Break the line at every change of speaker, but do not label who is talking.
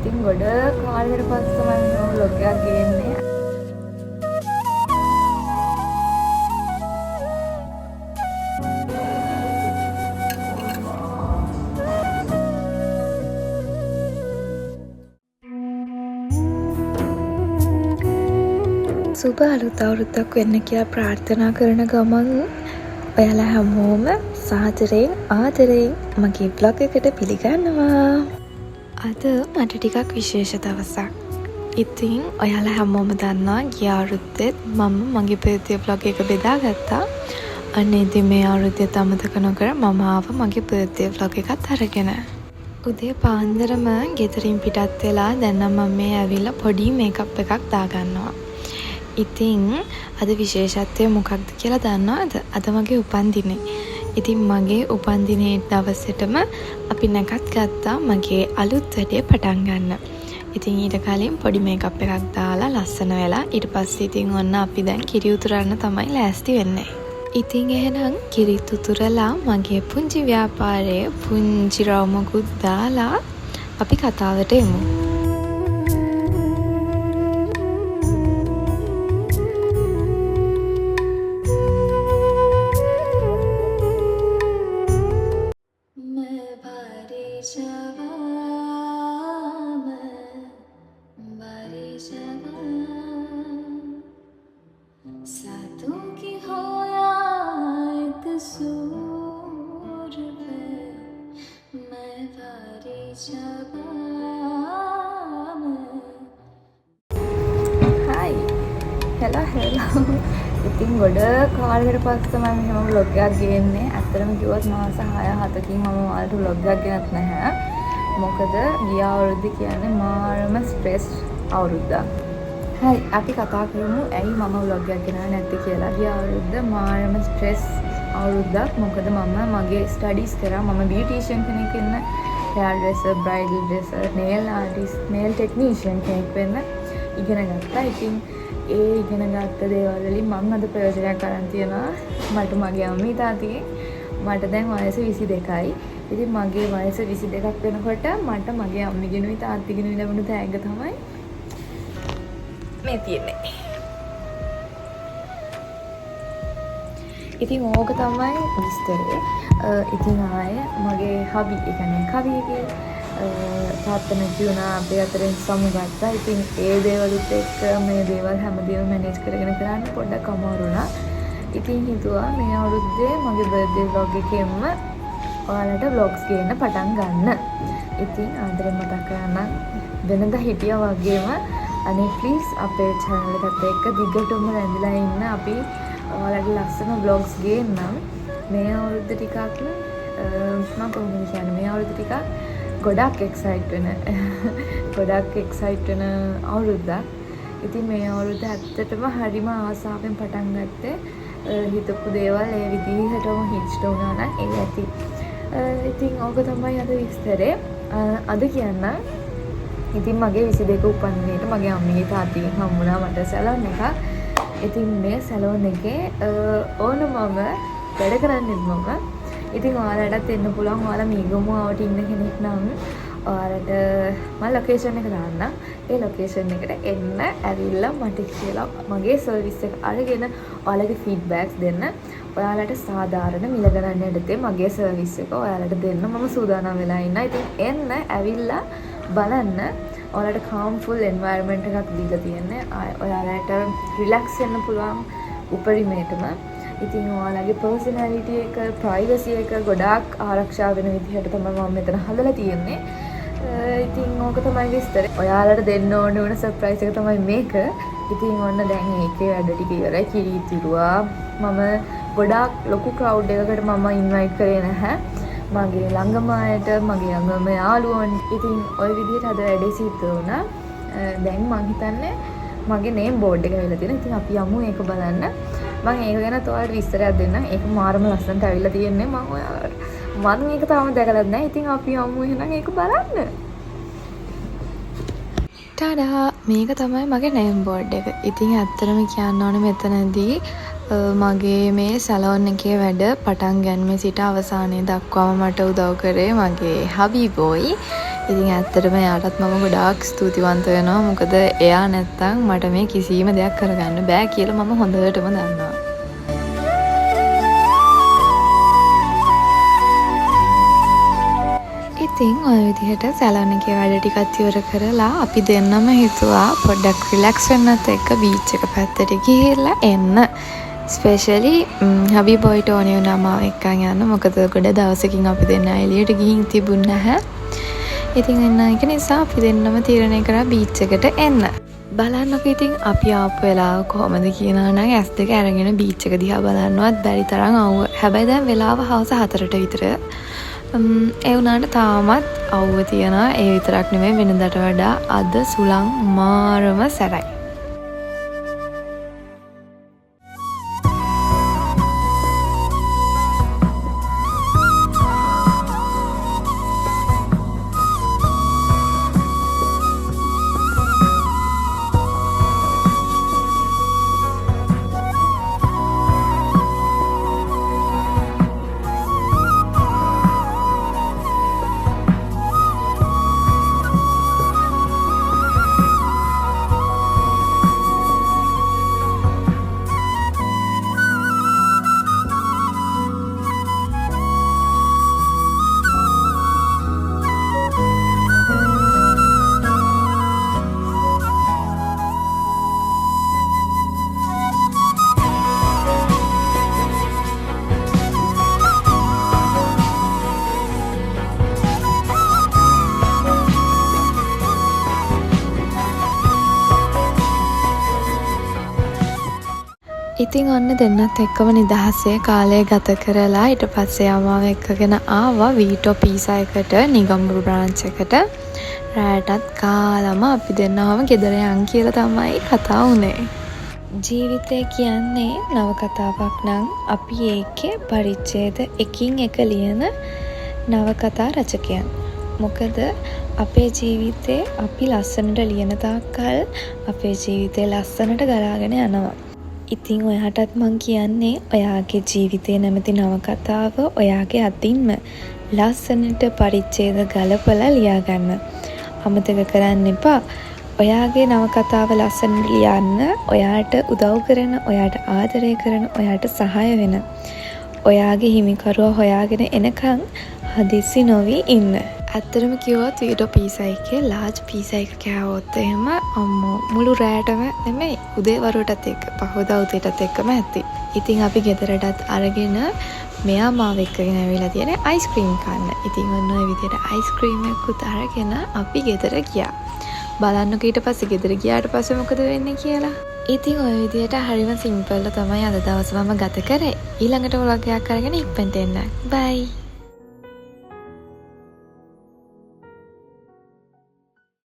ඉතින් ගොඩ කාලෙකට පස්සේ තමයි මම vlog එකක් ගේන්නේ. සුබ අලුත් අවුරුද්දක් වෙන්න කියලා ප්‍රාර්ථනා කරන ගමන් ඔයාලා හැමෝම සාදරයෙන් ආදරයෙන් මගේ vlog එකට පිළිගන්නවා. අද මට ටිකක් විශේෂ දවසක්. ඉතින් ඔයාලා හැමෝම දන්නවා ගිය අවුරුද්දේ මම මගේ birthday vlog එක බෙදාගත්තා. අනේ ඉතින් මේ අවුරුද්දේ අමතක නොකර මම ආව මගේ birthday vlog එකත් අරගෙන. උදේ පාන්දරම ගෙදරින් පිටත් වෙලා දැන් නම් මම මේ ඇවිල්ලා පොඩි මේකප් එකක් දාගන්නවා. ඉතින් අද විශේෂත්වය මොකක්ද කියලා දන්නවද? අද මගේ උපන්දිනේ. ඉතින් මගේ උපන්දිනේ දවසේටම අපි නැකත් ගත්තා මගේ අලුත් වැඩේ පටන් ගන්න. ඉතින් ඊට කලින් පොඩි මේකප් එකක් දාලා ලස්සන වෙලා ඊට පස්සේ ඉතින් ඔන්න අපි දැන් කිරි උතුරන්න තමයි ලෑස්ති වෙන්නේ. ඉතින් එහෙනම් කිරි උතුරලා මගේ පුංචි ව්‍යාපාරයේ පුංචි රවුමකුත් දාලා අපි කතාවට එමු. hello ඉතින් ගොඩ කාලෙකට පස්සේ මම මෙහෙම vlog එකක් ගේන්නේ. ඇත්තටම කිව්වොත් මාස 6-7කින් මම ඔයාලට vlog එකක් ගෙනත් නැහැ. මොකද ගිය අවුරුද්දේ කියන්නේ මාරම ස්ට්‍රෙස් අවුරුද්දක්. හරි අපි කතා කරමු ඇයි මම vlog එකක් ගෙනාවේ නැත්තේ කියලා. ගිය අවුරුද්ද මාරම ස්ට්‍රෙස් අවුරුද්දක්. මොකද මම මගේ ස්ටඩීස් කරා. මම බියුටිෂියන් කෙනෙක් වෙන්න, hair dresser, bridal dresser, nail artist, nail technician කෙනෙක් වෙන්න ඉගෙන ගත්තා. ඉතින් ඒ ඉගෙන ගත්ත දේවල් වලින් මම අද ප්‍රයෝජනයක් ගන්න තියනවා. මට මගේ අම්මී තාත්තගෙන් මට දැන් වයස 22යි. ඉතින් මගේ වයස 22ක් වෙනකොට මට මගේ අම්මිගෙනුයි තාත්තිගෙනුයි ලැබුණු තෑග්ග තමයි මේ තියෙන්නේ. ඉතින් ඕක තමයි විස්තරේ. ඉතින් ආයේ මගේ හබි ඒ කියන්නේ කවියගේ තාත්තම කියුණා අපේ අතරින් සමුගත්තා. ඉතින් ඒ දේවලුත් එක්ක මේ දේවල් හැමදේම මැනේජ් කරගෙන කරන්න පොඩ්ඩක් අමාරු වුණා. ඉතින් හිතුවා මේ අවුරුද්දේ මගේ බර්ත්ඩේ vlog එකෙන්ම ඔයාලට vlogs ගේන්න පටන් ගන්න. ඉතින් ආදරෙන් මතක් කරන්න වෙනදා හිටියා වගේම අනේ ප්ලීස් අපේ channel එකත් එක්ක දිගටම රැඳිලා ඉන්න. අපි ඔයාලට ලස්සන vlogs ගේන්නම්. මේ අවුරුද්ද ටිකක් මම කොහොමද කියන්නේ මේ අවුරුද්ද ටිකක් ගොඩක් එක්සයිට් වෙන අවුරුද්දක්. ඉතින් මේ අවුරුද්ද ඇත්තටම හරිම ආසාවෙන් පටන් ගත්තේ. හිතපු දේවල් ඒ විදිහටම හිට්ට වුණා නම් ඒ ඇති. ඉතින් ඕක තමයි අද විස්තරේ. අද කියන්න ඉතින් මගේ 22 උපන්දිනේට මගේ අම්මිගේ තාත්තිගෙන් හම්බුණා මට සැලොන් එකක්. ඉතින් මේ සැලොන් එකේ ඕන මම වැඩ කරන්නේ මම. ඉතින් ඔයාලටත් එන්න පුළුවන්. ඔයාලා මීගමු ආවට ඉන්න කෙනෙක් නම් ඔයාලට මම ලොකේෂන් එක දාන්නම්. ඒ ලොකේෂන් එකට එන්න ඇවිල්ලා මට කියලා මගේ සර්විස් එක අරගෙන ඔයාලගේ ෆීඩ්බැක්ස් දෙන්න. ඔයාලට සාධාරණ මිල ගණන් යටතේ මගේ සර්විස් එක ඔයාලට දෙන්න මම සූදානම් වෙලා ඉන්නවා. ඉතින් එන්න ඇවිල්ලා බලන්න. ඔයාලට කාම්ෆුල් එන්වයරන්මන්ට් එකක් දීලා තියෙන්නේ. ඔයාලට රිලැක්ස් වෙන්න පුළුවන් උපරිමයටම. ඉතින් ඔයාලගේ පර්සනැලිටි එක, ප්‍රයිවසි එක ගොඩාක් ආරක්ෂා වෙන විදිහට තමයි මම මෙතන හදලා තියෙන්නේ. ඉතින් ඕක තමයි විස්තරය. ඔයාලට දෙන්න ඕන වුණ සර්ප්‍රයිස් එක තමයි මේක. ඉතින් ඔන්න දැන් ඒකේ වැඩ ටික ඉවරයි. කිරි ඉතුරුවා. මම ගොඩාක් ලොකු ක්‍රවුඩ් එකකට මම ඉන්වයිට් කරේ නැහැ. මගේ ළඟම අයට, මගේ ළඟම යාළුවෝන්. ඉතින් ওই විදිහට අද වැඩේ සිද්ධ වුණා. දැන් මම හිතන්නේ මගේ නේම් බෝඩ් එක ඇවිල්ලා තියෙනවා. ඉතින් අපි යමු ඒක බලන්න. මම ඒක ගැන ඔයාලට විස්තරයක් දෙන්නම්. ඒක මාරම ලස්සනට ඇවිල්ලා තියෙන්නේ. මම ඔයාලට මම මේක තාම දැකලත් නැහැ. ඉතින් අපි යමු එහෙනම් ඒක බලන්න. ටඩා මේක තමයි මගේ නේම් බෝඩ් එක. ඉතින් ඇත්තටම කියන්න ඕනේ මෙතනදී මගේ මේ සැලොන් එකේ වැඩ පටන් ගැනීම සිට අවසානයේ දක්වාම මට උදව් කරේ මගේ හබි බෝයි. ඉතින් ඇත්තටම එයාටත් මම ගොඩාක් ස්තුතිවන්ත වෙනවා. මොකද එයා නැත්තම් මට මේ කිසිම දෙයක් කරගන්න බෑ කියලා මම හොඳටම දන්නවා. ඉතින් ඔය විදිහට සැලොන් එකේ වැඩ ටිකක් ඉවර කරලා අපි දෙන්නම හිතුවා පොඩ්ඩක් රිලැක්ස් වෙන්නත් එක්ක බීච් එක පැත්තට ගිහිල්ලා එන්න. ස්පෙෂලි හබි බොයිට ඕනේ වුණා මාව එක්කන් යන්න. මොකද ගොඩ දවසකින් අපි දෙන්න එළියට ගිහින් තිබුණ නැහැ. ඉතින් එන්න එක නිසා අපි දෙන්නම තීරණය කරා බීච් එකට එන්න. බලන්නකෝ ඉතින් අපි ආපු වෙලාව කොහමද කියනවා නම් S2 අරගෙන බීච් එක දිහා බලන්නවත් බැරි තරම් අවුව. හැබැයි දැන් වෙලාව හවස 4ට විතර. ඒ වුණාට තාමත් අවුව තියනවා. ඒ විතරක් නෙමෙයි වෙනදාට වඩා අද සුළං මාරම සැරයි. ඉතින් ඔන්න දෙන්නත් එක්කම නිදහසේ කාලය ගත කරලා ඊට පස්සේ අමාව එක්කගෙන ආවා වීටෝ පීසා එකට නිගම්බුරු බ්‍රාන්ච් එකට. රැටත් කාලම අපි දෙන්නවම ගෙදර යන් කියලා තමයි කතා වුණේ. ජීවිතය කියන්නේ නවකතාවක් නම් අපි ඒකේ පරිච්ඡේද එකින් එක ලියන නවකතා රචකයන්. මොකද අපේ ජීවිතේ අපි ලස්සනට ලියන තාක්කල් අපේ ජීවිතේ ලස්සනට ගලාගෙන යනවා. ඉතින් ඔයාටත් මං කියන්නේ ඔයාගේ ජීවිතේ නැමැති නවකතාව ඔයාගේ අතින්ම ලස්සනට පරිච්ඡේද ගලපලා ලියාගන්න. අමතක කරන්න එපා. ඔයාගේ නවකතාව ලස්සනට ලියන්න ඔයාට උදව් කරන, ඔයාට ආදරය කරන, ඔයාට සහාය වෙන ඔයාගේ හිමිකරුවා හොයාගෙන එනකන් හදිස්සි නොවි ඉන්න. ඇත්තටම කිව්වොත් වීඩියෝ පීසා එකේ ලාජ් පීසා එක කෑවොත් එහෙම අම්මෝ මුළු රෑටම නෙමෙයි උදේ වරුවටත් එක්ක පහවදා උදේටත් එක්කම ඇති. ඉතින් අපි ගෙදරටත් අරගෙන මෙයා මාව එක්කගෙන ඇවිල්ලා තියෙන අයිස්ක්‍රීම් කන්න. ඉතින් ඔන්න ඔය විදිහට අයිස්ක්‍රීම් එකකුත් අරගෙන අපි ගෙදර ගියා. බලන්නකෝ ඊට පස්සේ ගෙදර ගියාට පස්සේ මොකද වෙන්නේ කියලා. ඉතින් ඔය විදිහට හරිම සිම්පල්ව තමයි අද දවස මම ගත කරේ. ඊළඟට vlog එකක් අරගෙන ඉක්මනට එන්න. බයි.